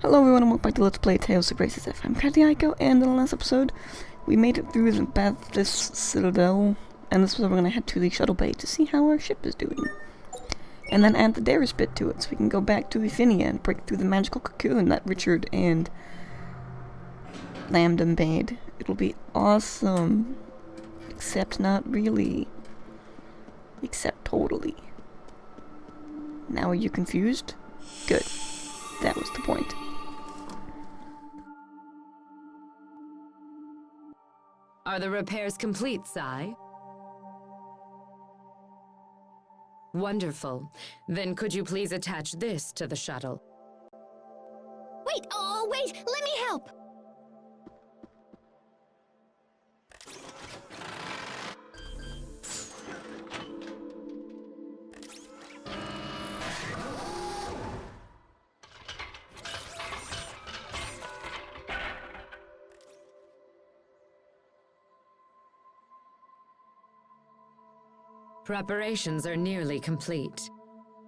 Hello everyone and welcome back to Let's Play Tales of Graces F. I'm Katiaiko, and in the last episode, we made it through the Bathos Citadel, and this episode we're going to head to the shuttle bay to see how our ship is doing. And then add the Darius bit to it, so we can go back to Euphinia and break through the magical cocoon that Richard and Lambda made. It'll be awesome. Except not really. Except totally. Now are you confused? Good. That was the point. Are the repairs complete, Sai? Wonderful. Then could you please attach this to the shuttle? Wait, let me help! Preparations are nearly complete.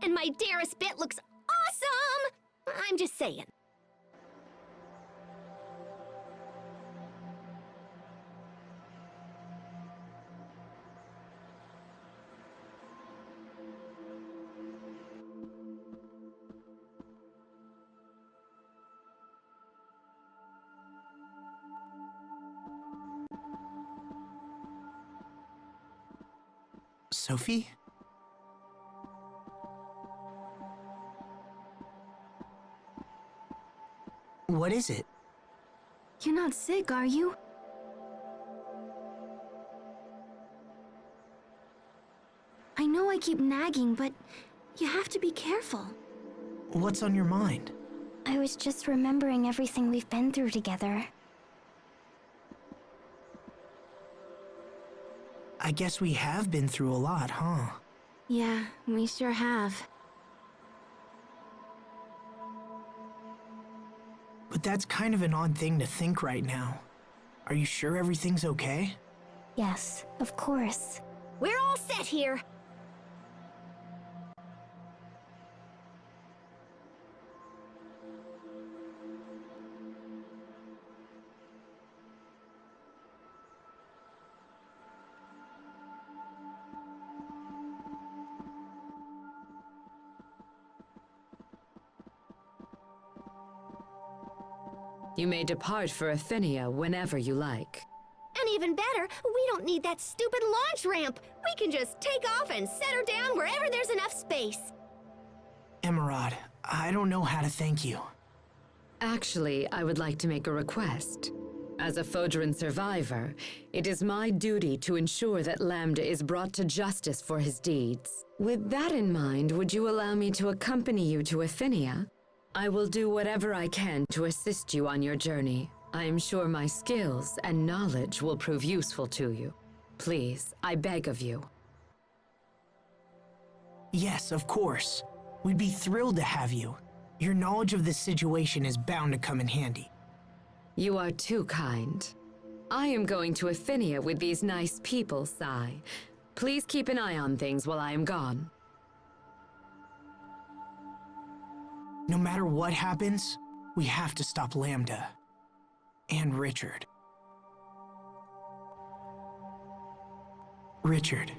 And my Darius bit looks awesome! I'm just saying. Sophie? What is it? You're not sick, are you? I know I keep nagging, but you have to be careful. What's on your mind? I was just remembering everything we've been through together. I guess we have been through a lot, huh? Yeah, we sure have. But that's kind of an odd thing to think right now. Are you sure everything's okay? Yes, of course. We're all set here. You may depart for Euphinia whenever you like. And even better, we don't need that stupid launch ramp. We can just take off and set her down wherever there's enough space. Emerald, I don't know how to thank you. Actually, I would like to make a request. As a Fodran survivor, it is my duty to ensure that Lambda is brought to justice for his deeds. With that in mind, would you allow me to accompany you to Euphinia? I will do whatever I can to assist you on your journey. I am sure my skills and knowledge will prove useful to you. Please, I beg of you. Yes, of course. We'd be thrilled to have you. Your knowledge of this situation is bound to come in handy. You are too kind. I am going to Euphinia with these nice people, Sai. Please keep an eye on things while I am gone. No matter what happens, we have to stop Lambda. And Richard. Richard,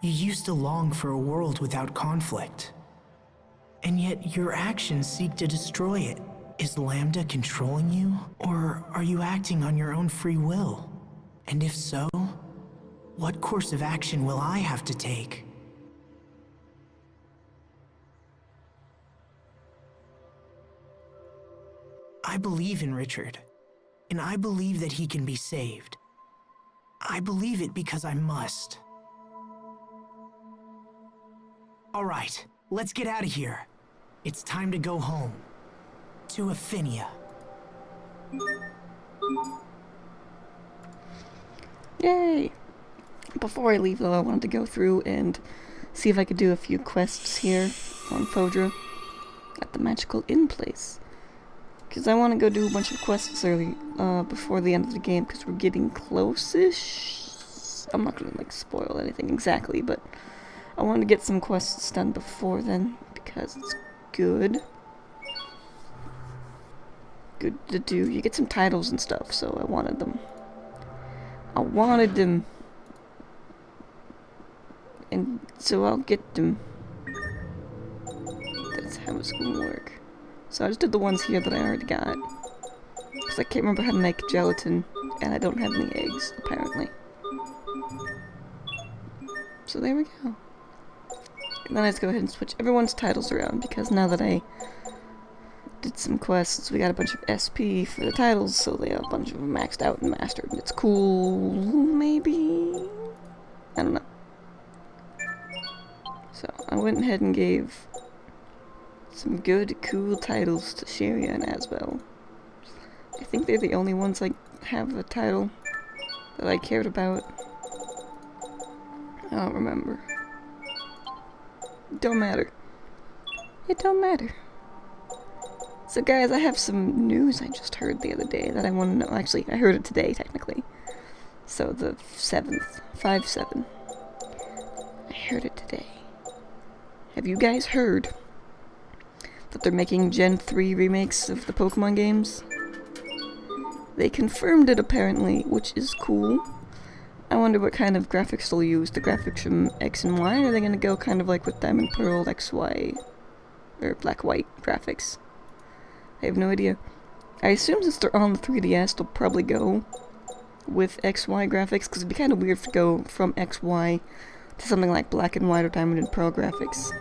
you used to long for a world without conflict. And yet your actions seek to destroy it. Is Lambda controlling you? Or are you acting on your own free will? And if so, what course of action will I have to take? I believe in Richard, and I believe that he can be saved. I believe it because I must. All right, let's get out of here. It's time to go home. To Euphinia. Yay! Before I leave though, I wanted to go through and see if I could do a few quests here on Fodra at the magical inn place. Because I want to go do a bunch of quests early, before the end of the game, because we're getting close-ish. I'm not going to, like, spoil anything exactly, but I want to get some quests done before then, because it's good. good to do. You get some titles and stuff, so I wanted them. I wanted them. And so I'll get them. That's how it's gonna work. So I just did the ones here that I already got. Because I can't remember how to make gelatin, and I don't have any eggs, apparently. So there we go. And then let's go ahead and switch everyone's titles around, because now that I did some quests, we got a bunch of SP for the titles, so they have a bunch of them maxed out and mastered, and it's cool, maybe? I don't know. So I went ahead and gave some good, cool titles to Sheria and Asbel. I think they're the only ones I have a title that I cared about. I don't remember. Don't matter. It don't matter. So guys, I have some news I just heard the other day that I want to know. Actually, I heard it today, technically. So the 7th. 5/7. I heard it today. Have you guys heard that they're making Gen 3 remakes of the Pokemon games? They confirmed it apparently, which is cool. I wonder what kind of graphics they'll use. The graphics from X and Y, or are they gonna go kind of like with Diamond Pearl XY, or Black-White graphics? I have no idea. I assume since they're on the 3DS, they'll probably go with XY graphics, because it'd be kind of weird to go from XY to something like Black and White or Diamond and Pearl graphics.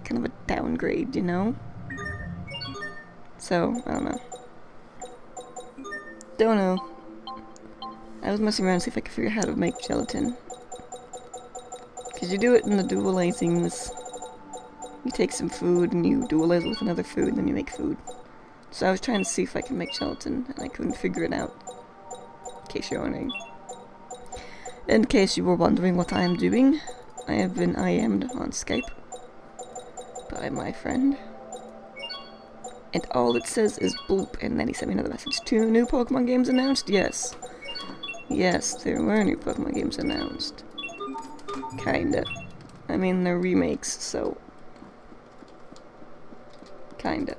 Kind of a downgrade, you know? So, I don't know. Don't know. I was messing around to see if I could figure out how to make gelatin. Because you do it in the dual things. You take some food and you dualize it with another food and then you make food. So I was trying to see if I could make gelatin and I couldn't figure it out. In case you're wondering. In case you were wondering what I am doing, I have been IM'd on Skype by my friend. And all it says is bloop, and then he sent me another message. 2 new Pokemon games announced? Yes. Yes, there were new Pokemon games announced. Kinda. I mean, they're remakes, so... Kinda.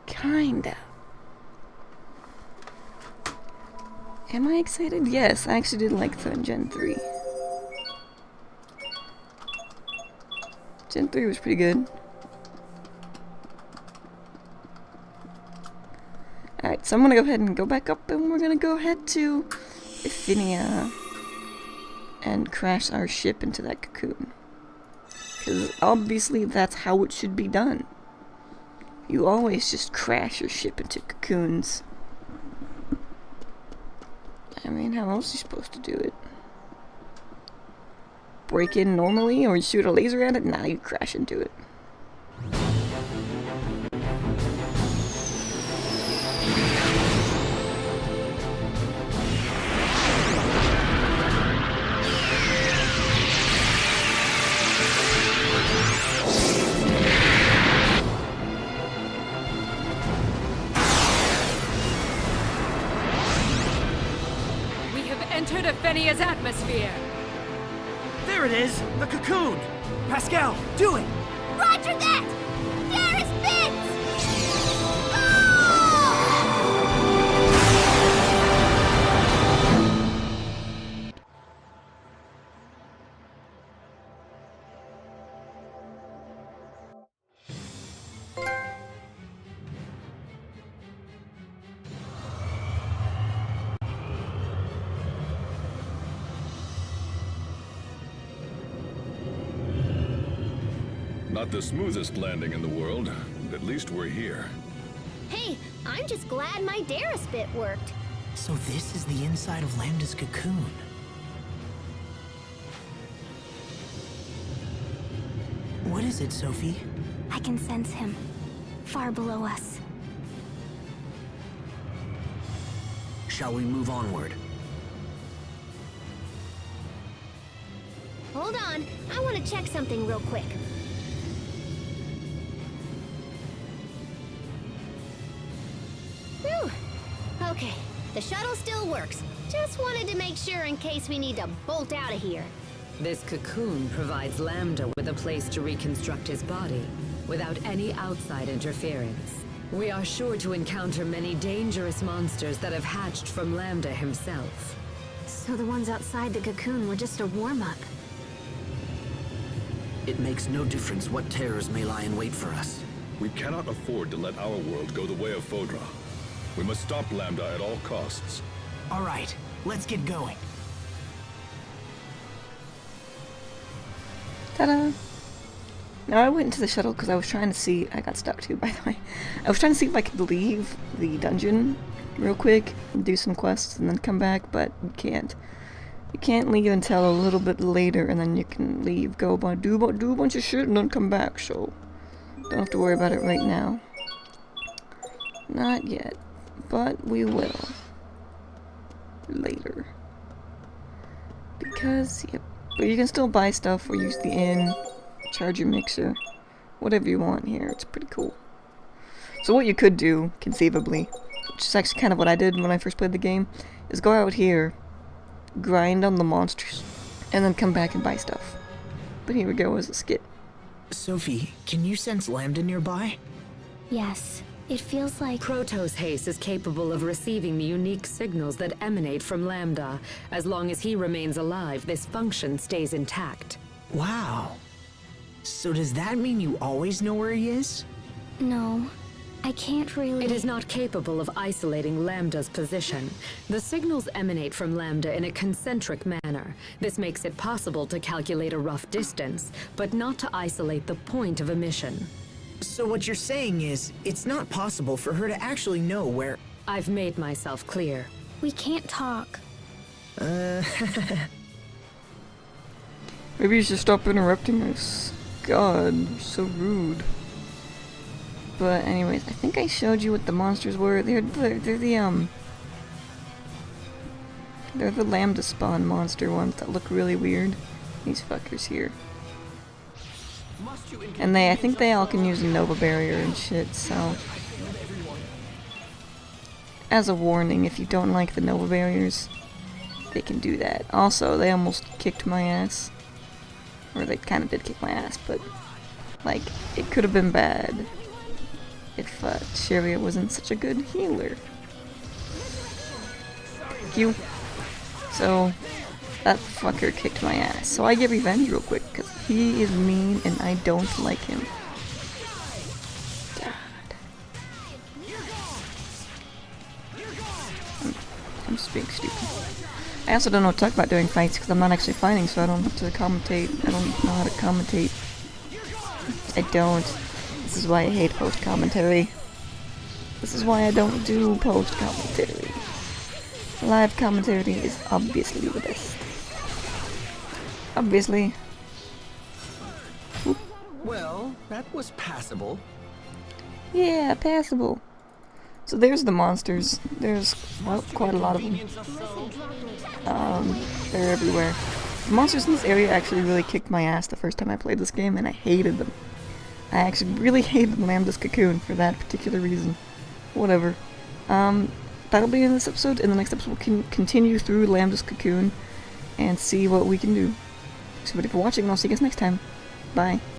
Kinda. Am I excited? Yes, I actually did like Gen 3. Gen 3 was pretty good. Alright, so I'm gonna go ahead and go back up and we're gonna go ahead to Ephinia and crash our ship into that cocoon. Because obviously that's how it should be done. You always just crash your ship into cocoons. I mean, how else are you supposed to do it? Break in normally, or you shoot a laser at it? Nah, you crash into it. We have entered Ephenia's atmosphere. There it is! The cocoon! Pascal, do it! Roger that! Darius Bits! Not the smoothest landing in the world, but at least we're here. Hey, I'm just glad my Darius bit worked. So this is the inside of Lambda's cocoon. What is it, Sophie? I can sense him. Far below us. Shall we move onward? Hold on, I want to check something real quick. Whew. Okay, the shuttle still works. Just wanted to make sure in case we need to bolt out of here. This cocoon provides Lambda with a place to reconstruct his body. without any outside interference. We are sure to encounter many dangerous monsters that have hatched from Lambda himself. So the ones outside the cocoon were just a warm-up. It makes no difference what terrors may lie in wait for us. We cannot afford to let our world go the way of Fodra. We must stop Lambda at all costs. All right, let's get going. Ta-da! Now I went into the shuttle because I was trying to see. I got stuck too, by the way. I was trying to see if I could leave the dungeon real quick and do some quests and then come back, but you can't. You can't leave until a little bit later, and then you can leave, do a bunch of shit, and then come back. So don't have to worry about it right now. Not yet, but we will later. Because, yep. But you can still buy stuff or use the inn. Charge your mixer, whatever you want here. It's pretty cool. So what you could do, conceivably, which is actually kind of what I did when I first played the game, is go out here, grind on the monsters, and then come back and buy stuff. But here we go as a skit. Sophie, can you sense Lambda nearby? Yes, it feels like... Protos Haste is capable of receiving the unique signals that emanate from Lambda. As long as he remains alive, this function stays intact. Wow. So does that mean you always know where he is? No, I can't really... It is not capable of isolating Lambda's position. The signals emanate from Lambda in a concentric manner. This makes it possible to calculate a rough distance, but not to isolate the point of emission. So what you're saying is, it's not possible for her to actually know where... I've made myself clear. We can't talk. Maybe you should stop interrupting us. God, so rude. But anyways, I think I showed you what the monsters were. They're the Lambda spawn monster ones that look really weird. These fuckers here. And I think they all can use a Nova Barrier and shit, so... As a warning, if you don't like the Nova Barriers, they can do that. Also, they almost kicked my ass. Or they kind of did kick my ass, but... Like, it could have been bad if Cheria wasn't such a good healer. Thank you. So, that fucker kicked my ass. So I get revenge real quick, because he is mean and I don't like him. God. I'm just being stupid. I also don't know what to talk about during fights, because I'm not actually fighting, so I don't have to commentate. I don't know how to commentate. I don't. This is why I hate post-commentary. This is why I don't do post-commentary. Live commentary is obviously the best. Obviously. Oop. Well, that was passable. Yeah, passable. So there's the monsters. There's, well, quite a lot of them. They're everywhere. The monsters in this area actually really kicked my ass the first time I played this game, and I hated them. I actually really hated Lambda's Cocoon for that particular reason. Whatever. That'll be in this episode. In the next episode, we'll continue through Lambda's Cocoon and see what we can do. So, everybody for watching, and I'll see you guys next time. Bye.